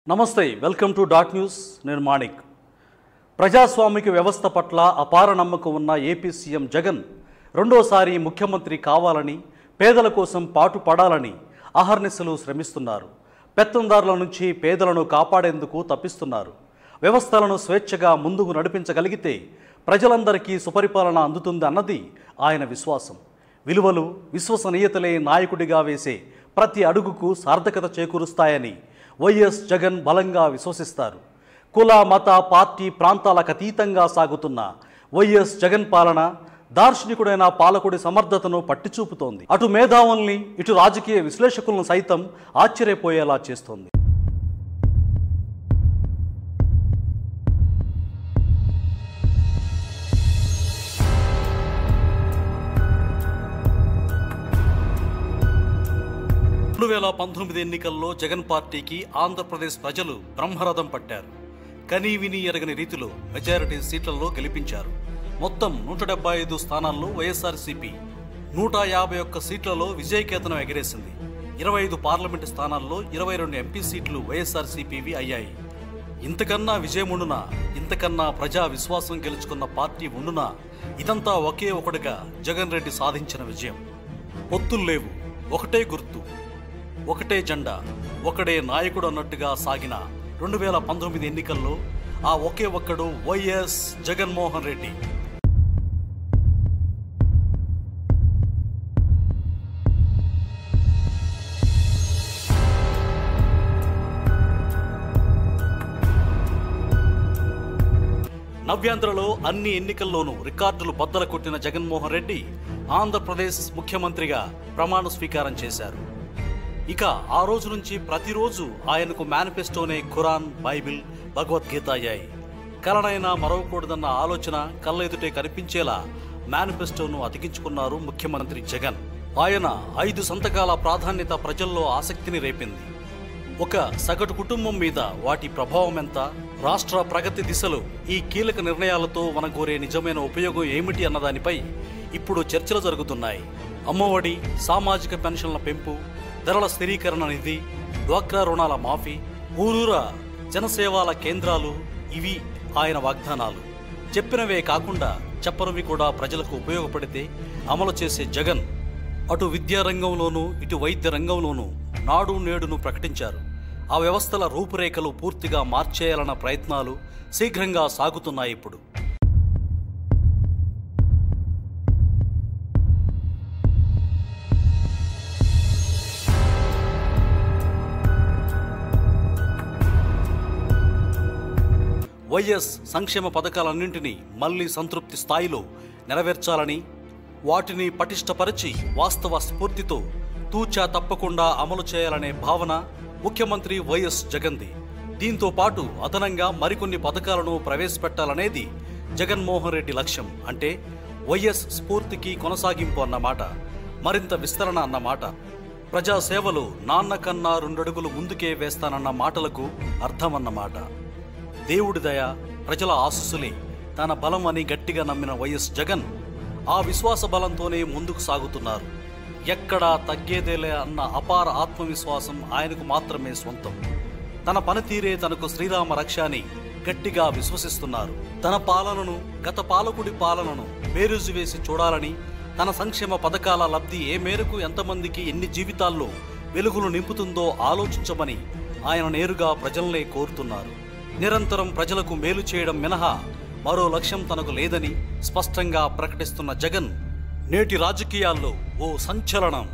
నమస్తే welcome to dot news నేను మాణిక్ ప్రజాస్వామిక వ్యవస్థ పట్ల అపార నమ్మకం ఉన్న ఏపీ సీఎం జగన్ రెండోసారి ముఖ్యమంత్రి కావాలని పేదల కోసం పాటుపడాలని అహర్నిశలు శ్రమిస్తున్నారు. పెత్తందారుల నుంచి పేదలను కాపాడేందుకు తప్పిస్తున్నారు. వ్యవస్థలను స్వేచ్ఛగా ముందుకు నడిపించగలిగితే ప్రజలందరికీ సుపరిపాలన అందుతుంది అన్నది ఆయన విశ్వాసం. విలువలు విశ్వసనీయతలే నాయకుడిగా వేసే ప్రతి అడుగుకు సార్థకత చేకూరుస్తాయని వైఎస్ జగన్ బలంగా విశ్వసిస్తారు. కుల మత పార్టీ ప్రాంతాలకు అతీతంగా సాగుతున్న వైఎస్ జగన్ పాలన దార్శనికుడైన పాలకుడి సమర్థతను పట్టిచూపుతోంది. అటు మేధావుల్ని ఇటు రాజకీయ విశ్లేషకులను సైతం ఆశ్చర్యపోయేలా చేస్తోంది. ఎన్నికల్లో జగన్ పార్టీకి ఆంధ్రప్రదేశ్ ప్రజలు బ్రహ్మరథం పట్టారు. కనీ విని ఎరగని రీతిలో మెజారిటీ సీట్లలో గెలిపించారు. మొత్తం 175 స్థానాల్లో వైఎస్ఆర్సీపీ 151 సీట్లలో విజయకేతనం ఎగరేసింది. 25 పార్లమెంటు స్థానాల్లో 22 ఎంపీ సీట్లు వైఎస్ఆర్సీపీవి అయ్యాయి. ఇంతకన్నా విజయముండునా, ఇంతకన్నా ప్రజా విశ్వాసం గెలుచుకున్న పార్టీ ఉండునా, ఇదంతా ఒకే ఒకటిగా జగన్ రెడ్డి సాధించిన విజయం. పొత్తులు లేవు, ఒకటే గుర్తు, ఒకటే జెండా, ఒకడే నాయకుడు అన్నట్టుగా సాగిన 2019 ఎన్నికల్లో ఆ ఒకే ఒక్కడు వైఎస్ జగన్మోహన్ రెడ్డి. నవ్యాంధ్రలో అన్ని ఎన్నికల్లోనూ రికార్డులు బద్దలు కొట్టిన జగన్మోహన్ రెడ్డి ఆంధ్రప్రదేశ్ ముఖ్యమంత్రిగా ప్రమాణ స్వీకారం చేశారు. ఇక ఆ రోజు నుంచి ప్రతిరోజు ఆయనకు మేనిఫెస్టోనే ఖురాన్, బైబిల్, భగవద్గీత అయ్యాయి. కలనైనా మరవకూడదన్న ఆలోచన కళ్ళ ఎదుటే కనిపించేలా మేనిఫెస్టోను అతికించుకున్నారు ముఖ్యమంత్రి జగన్. ఆయన 5 సంతకాల ప్రాధాన్యత ప్రజల్లో ఆసక్తిని రేపింది. ఒక సగటు కుటుంబం మీద వాటి ప్రభావం ఎంత, రాష్ట్ర ప్రగతి దిశలో ఈ కీలక నిర్ణయాలతో మనగోరే నిజమైన ఉపయోగం ఏమిటి అన్నదానిపై ఇప్పుడు చర్చలు జరుగుతున్నాయి. అమ్మఒడి, సామాజిక పెన్షన్ల పెంపు, ధరల స్థిరీకరణ నిధి, డ్వాక్రా రుణాల మాఫీ, ఊరూరా జనసేవాల కేంద్రాలు, ఇవి ఆయన వాగ్దానాలు. చెప్పినవే కాకుండా చెప్పనివి కూడా ప్రజలకు ఉపయోగపడితే అమలు చేసే జగన్ అటు విద్యారంగంలోనూ ఇటు వైద్య రంగంలోనూ నాడు నేడును ప్రకటించారు. ఆ వ్యవస్థల రూపురేఖలు పూర్తిగా మార్చేయాలన్న ప్రయత్నాలు శీఘ్రంగా సాగుతున్నాయి. ఇప్పుడు వైఎస్ సంక్షేమ పథకాలన్నింటినీ మళ్లీ సంతృప్తి స్థాయిలో నెరవేర్చాలని, వాటిని పటిష్టపరిచి వాస్తవ స్ఫూర్తితో తూచా తప్పకుండా అమలు చేయాలనే భావన ముఖ్యమంత్రి వైఎస్ జగన్ది. దీంతో పాటు అదనంగా మరికొన్ని పథకాలను ప్రవేశపెట్టాలనేది జగన్మోహన్ రెడ్డి లక్ష్యం. అంటే వైఎస్ స్ఫూర్తికి కొనసాగింపు అన్నమాట, మరింత విస్తరణ అన్నమాట. ప్రజాసేవలో నాన్న కన్నా 2 అడుగులు ముందుకే వేస్తానన్న మాటలకు అర్థమన్నమాట. దేవుడి దయ, ప్రజల ఆశీస్సులే తన బలం అని గట్టిగా నమ్మిన వైఎస్ జగన్ ఆ విశ్వాస బలంతోనే ముందుకు సాగుతున్నారు. ఎక్కడా తగ్గేదేలే అన్న అపార ఆత్మవిశ్వాసం ఆయనకు మాత్రమే సొంతం. తన పనితీరే తనకు శ్రీరామ రక్ష అని గట్టిగా విశ్వసిస్తున్నారు. తన పాలనను, గత పాలకుడి పాలనను బేరుజు వేసి చూడాలని, తన సంక్షేమ పథకాల లబ్ధి ఏ మేరకు ఎంతమందికి ఎన్ని జీవితాల్లో వెలుగులు నింపుతుందో ఆలోచించమని ఆయన నేరుగా ప్రజలనే కోరుతున్నారు. నిరంతరం ప్రజలకు మేలు చేయడం మినహా మరో లక్ష్యం తనకు లేదని స్పష్టంగా ప్రకటిస్తున్న జగన్ నేటి రాజకీయాల్లో ఓ సంచలనం.